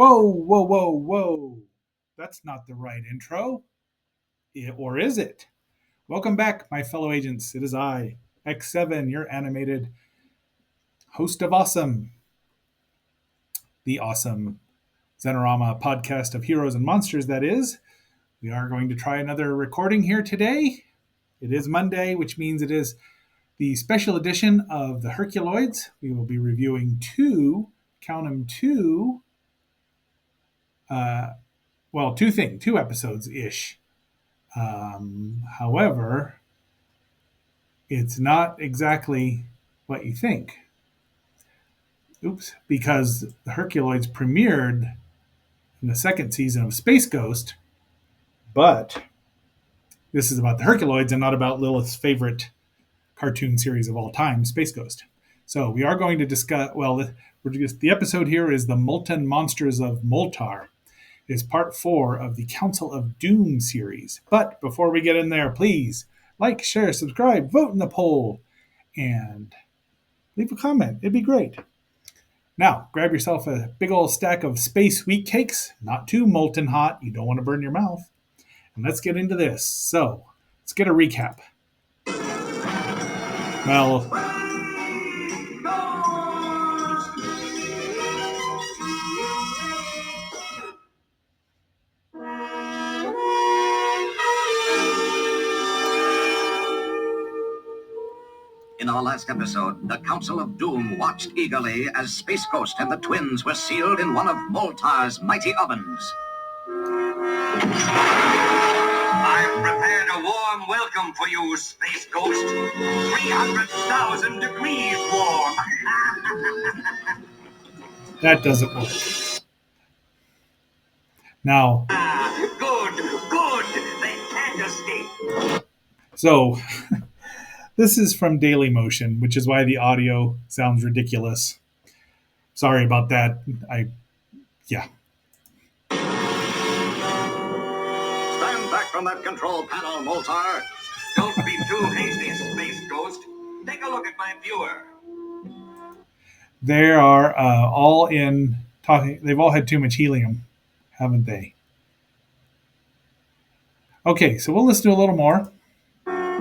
Whoa, whoa, whoa, whoa. That's not the right intro. Or is it? Welcome back, my fellow agents. It is I, X7, your animated host of Awesome, the awesome Zenorama podcast of heroes and monsters, that is. We are going to try another recording here today. It is Monday, which means it is the special edition of the Herculoids. We will be reviewing count them two episodes-ish. However, it's not exactly what you think. Because the Herculoids premiered in the second season of Space Ghost, but this is about the Herculoids and not about Lilith's favorite cartoon series of all time, Space Ghost. So we are going to discuss, the episode here is the Molten Monsters of Moltar. It is part 4 of the Council of Doom series. But before we get in there, please like, share, subscribe, vote in the poll, and leave a comment. It'd be great. Now, grab yourself a big old stack of space wheat cakes, not too molten hot. You don't want to burn your mouth. And let's get into this. So, let's get a recap. Well, in our last episode, the Council of Doom watched eagerly as Space Ghost and the twins were sealed in one of Moltar's mighty ovens. I've prepared a warm welcome for you, Space Ghost. 300,000 degrees warm. that doesn't work. Now, Good. They can't escape. So, this is from Daily Motion, which is why the audio sounds ridiculous. Sorry about that. Stand back from that control panel, Moltar. Don't be too hasty, Space Ghost. Take a look at my viewer. They are all in talking. They've all had too much helium, haven't they? Okay, so we'll listen to a little more.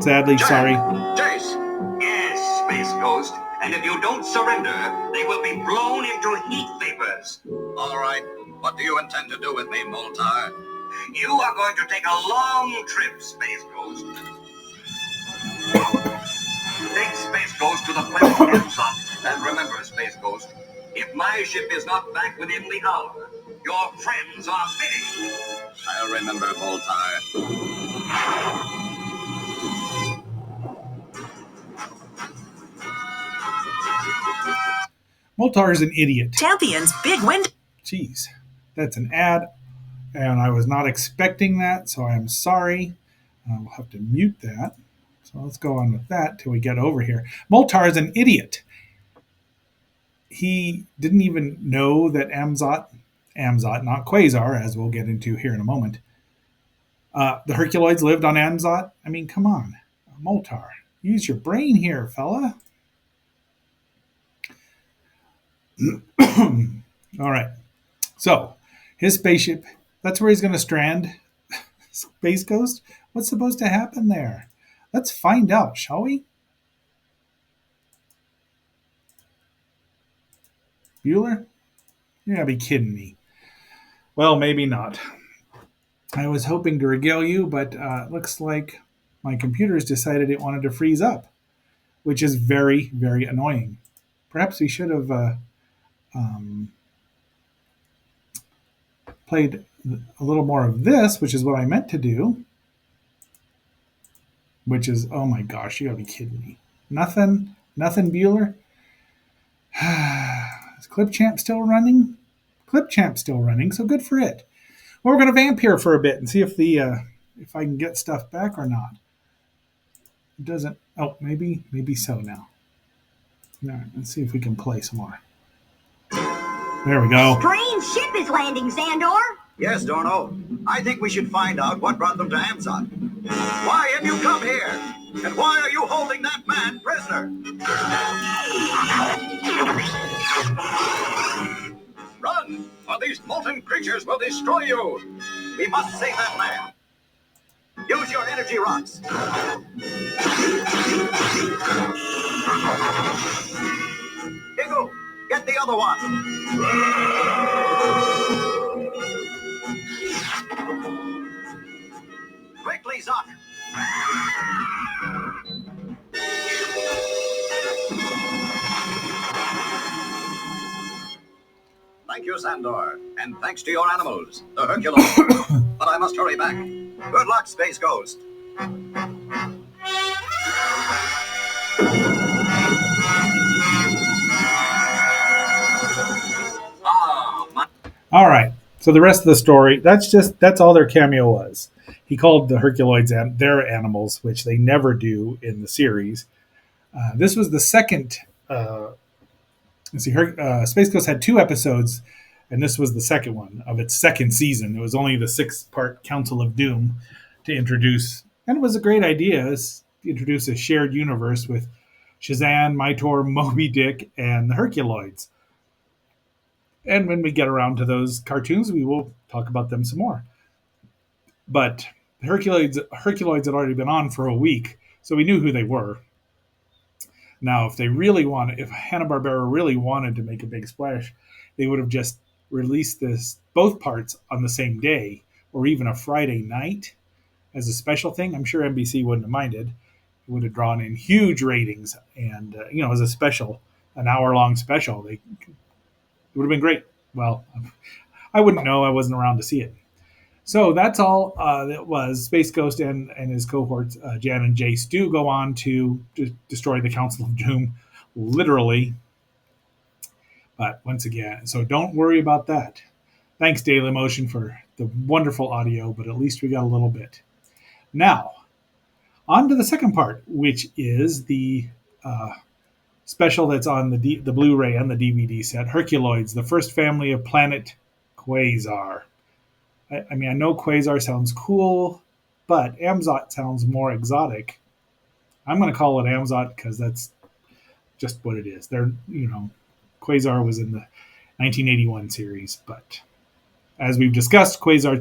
Sadly, sorry. Jace. Yes, Space Ghost. And if you don't surrender, they will be blown into heat vapors. All right. What do you intend to do with me, Moltar? You are going to take a long trip, Space Ghost. Take Space Ghost to the planet Amzot. And remember, Space Ghost, if my ship is not back within the hour, your friends are finished. I'll remember, Moltar. Moltar is an idiot. Champion's big win. Jeez, that's an ad, and I was not expecting that, so I am sorry. We'll have to mute that. So let's go on with that till we get over here. Moltar is an idiot. He didn't even know that Amzot, not Quasar, as we'll get into here in a moment, the Herculoids lived on Amzot. I mean, come on. Moltar, use your brain here, fella. All right. So, his spaceship, that's where he's going to strand. Space Ghost? What's supposed to happen there? Let's find out, shall we? Bueller? You're going to be kidding me. Well, maybe not. I was hoping to regale you, but it looks like my computer's decided it wanted to freeze up, which is very, very annoying. Perhaps we should have played a little more of this, which is what I meant to do, which is, oh my gosh, you gotta be kidding me. Nothing, Bueller? Is Clipchamp still running? Clipchamp's still running, so good for it. Well, we're going to vamp here for a bit and see if if I can get stuff back or not. It doesn't. Oh, maybe so now. All right, let's see if we can play some more. There we go. Strange ship is landing, Xandor. Yes, Dorno. I think we should find out what brought them to Amzot. Why have you come here? And why are you holding that man prisoner? Run! or these molten creatures will destroy you. We must save that land. Use your energy rocks. Eagle, get the other one. Quickly, Zoc. Thank you, Sandor. And thanks to your animals, the Herculoids. But I must hurry back. Good luck, Space Ghost. All right. So the rest of the story, that's all their cameo was. He called the Herculoids their animals, which they never do in the series. This was the second. Let's see, Space Ghost had 2 episodes, and this was the second one of its second season. It was only the 6-part Council of Doom to introduce, and it was a great idea. To introduce a shared universe with Shazam, Mytor, Moby Dick, and the Herculoids. And when we get around to those cartoons, we will talk about them some more. But the Herculoids had already been on for a week, so we knew who they were. Now, if Hanna-Barbera really wanted to make a big splash, they would have just released both parts on the same day, or even a Friday night as a special thing. I'm sure NBC wouldn't have minded. It would have drawn in huge ratings, and as a special, an hour-long special, it would have been great. Well, I wouldn't know. I wasn't around to see it. So that's all that was. Space Ghost and his cohorts, Jan and Jace, do go on to destroy the Council of Doom, literally. But once again, so don't worry about that. Thanks, Dailymotion, for the wonderful audio, but at least we got a little bit. Now, on to the second part, which is the special that's on the Blu-ray and the DVD set, Herculoids, the first family of planet Quasar. I mean, I know Quasar sounds cool, but Amzot sounds more exotic. I'm going to call it Amzot because that's just what it is. Quasar was in the 1981 series, but as we've discussed, Quasar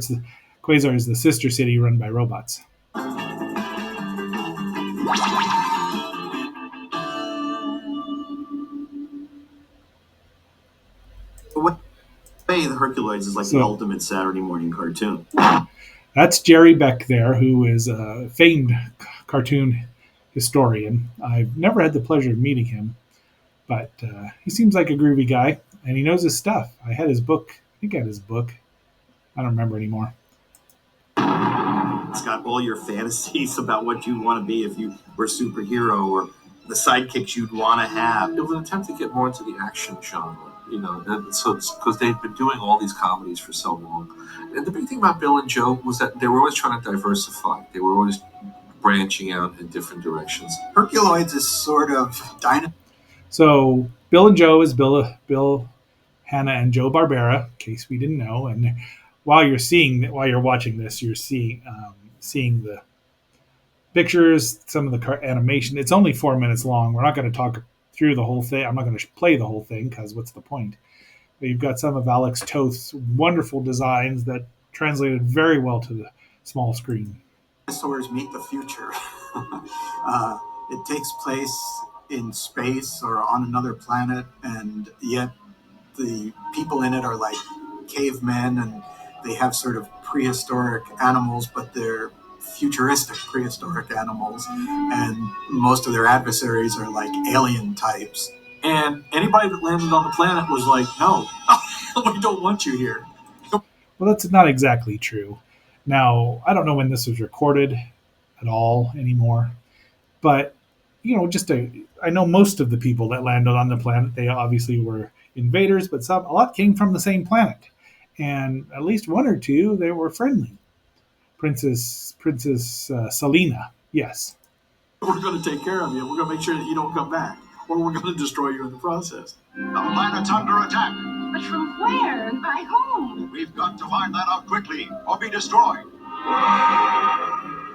is the sister city run by robots. The Herculoids is like the ultimate Saturday morning cartoon. That's Jerry Beck there, who is a famed cartoon historian. I've never had the pleasure of meeting him, but he seems like a groovy guy, and he knows his stuff. I had his book. I think I had his book. I don't remember anymore. It's got all your fantasies about what you want to be if you were a superhero, or the sidekicks you'd want to have. It was an attempt to get more into the action genre. So it's because they'd been doing all these comedies for so long. And the big thing about Bill and Joe was that they were always trying to diversify. They were always branching out in different directions. Herculoids is sort of dynamite. So Bill and Joe is Bill, Hannah, and Joe Barbera, in case we didn't know. And while you're watching this, you're seeing the pictures, some of the animation. It's only 4 minutes long. We're not going to talk through the whole thing. I'm not going to play the whole thing because what's the point? But you've got some of Alex Toth's wonderful designs that translated very well to the small screen. Dinosaurs meet the future. It takes place in space or on another planet, and yet the people in it are like cavemen, and they have sort of prehistoric animals, but they're futuristic prehistoric animals, and most of their adversaries are like alien types. And anybody that landed on the planet was like, no, we don't want you here. Well, that's not exactly true. Now, I don't know when this was recorded at all anymore, but I know most of the people that landed on the planet, they obviously were invaders, but a lot came from the same planet, and at least one or two, they were friendly. Princess Selena, yes. We're going to take care of you. We're going to make sure that you don't come back, or we're going to destroy you in the process. The planet's under attack. But from where and by whom? We've got to find that out quickly, or be destroyed.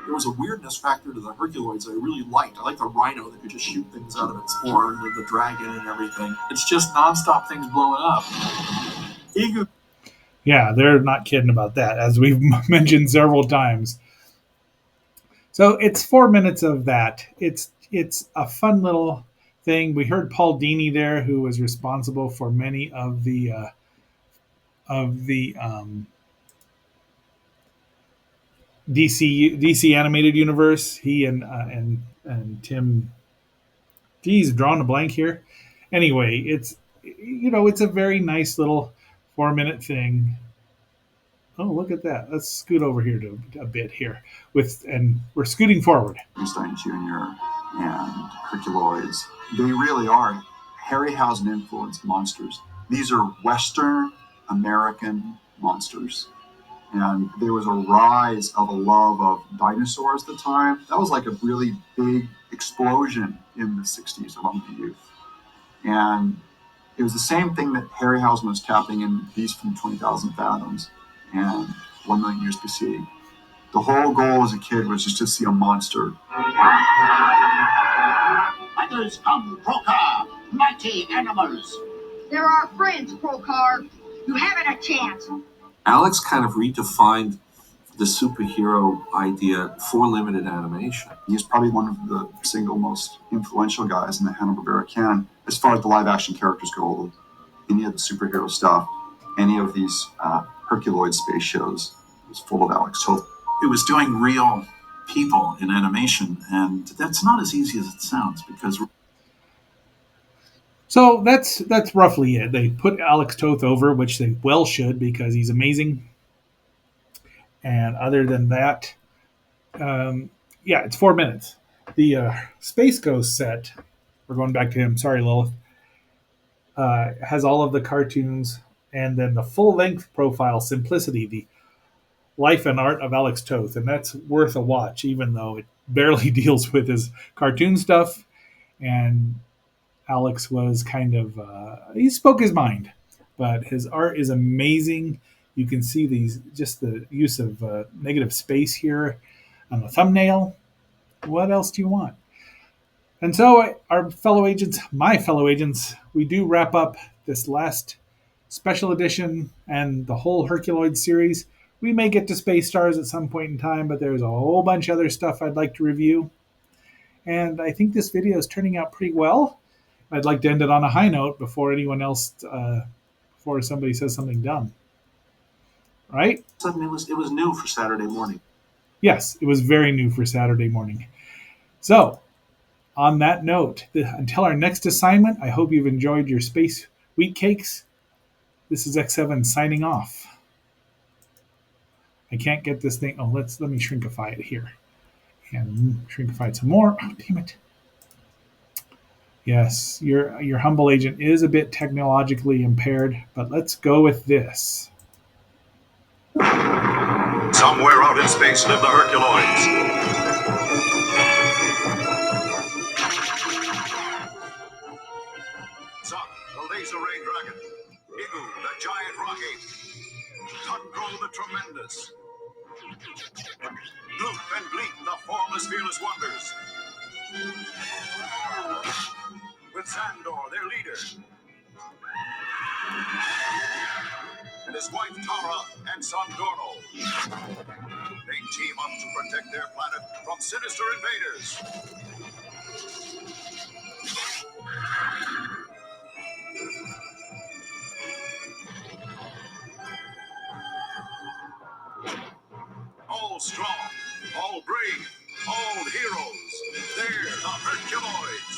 There was a weirdness factor to the Herculoids that I really liked. I like the rhino that could just shoot things out of its horn, and the dragon and everything. It's just nonstop things blowing up. Yeah, they're not kidding about that, as we've mentioned several times. So it's 4 minutes of that. It's a fun little thing. We heard Paul Dini there, who was responsible for many of the DC animated universe. He and Tim. Geez, drawing a blank here. Anyway, it's a very nice little 4 minute thing. Oh, look at that. Let's scoot over here to a bit here and we're scooting forward. Einstein Jr. and Herculoids. They really are Harryhausen influenced monsters. These are Western American monsters. And there was a rise of a love of dinosaurs at the time. That was like a really big explosion in the 60s among the youth. And it was the same thing that Harryhausen was tapping in Beast from 20,000 Fathoms and 1 Million Years BC. The whole goal as a kid was just to see a monster. Fighters come, Quasar, mighty animals. They're our friends, Quasar. You haven't a chance. Alex kind of redefined the superhero idea for limited animation. He's probably one of the single most influential guys in the Hanna-Barbera canon as far as the live-action characters go. Any of the superhero stuff, any of these Herculoid space shows was full of Alex Toth. It was doing real people in animation, and that's not as easy as it sounds because. So that's roughly it. They put Alex Toth over, which they well should because he's amazing. And other than that, yeah, it's 4 minutes. The Space Ghost set, we're going back to him. Sorry, Lilith. Has all of the cartoons and then the full length profile, Simplicity, the life and art of Alex Toth, and that's worth a watch, even though it barely deals with his cartoon stuff. And Alex was kind of he spoke his mind, but his art is amazing. You can see just the use of negative space here on the thumbnail. What else do you want? And so, our fellow agents, my fellow agents, we do wrap up this last special edition and the whole Herculoid series. We may get to Space Stars at some point in time, but there's a whole bunch of other stuff I'd like to review. And I think this video is turning out pretty well. I'd like to end it on a high note before before somebody says something dumb. Right? Suddenly it was new for Saturday morning. Yes, it was very new for Saturday morning. So, on that note, until our next assignment, I hope you've enjoyed your space wheat cakes. This is X7 signing off. I can't get this thing. Oh, let me shrinkify it here. And shrinkify it some more. Oh, damn it. Yes, your humble agent is a bit technologically impaired, but let's go with this. Somewhere out in space live the Herculoids. Zot, the laser ray dragon. Igu, the giant rock ape. Tundro, the tremendous. Bloop and Bleep, the formless, fearless wonders. With Xandor, their leader. And his wife Tara and son Dorno. They team up to protect their planet from sinister invaders. All strong, all brave, all heroes. They're the Herculoids.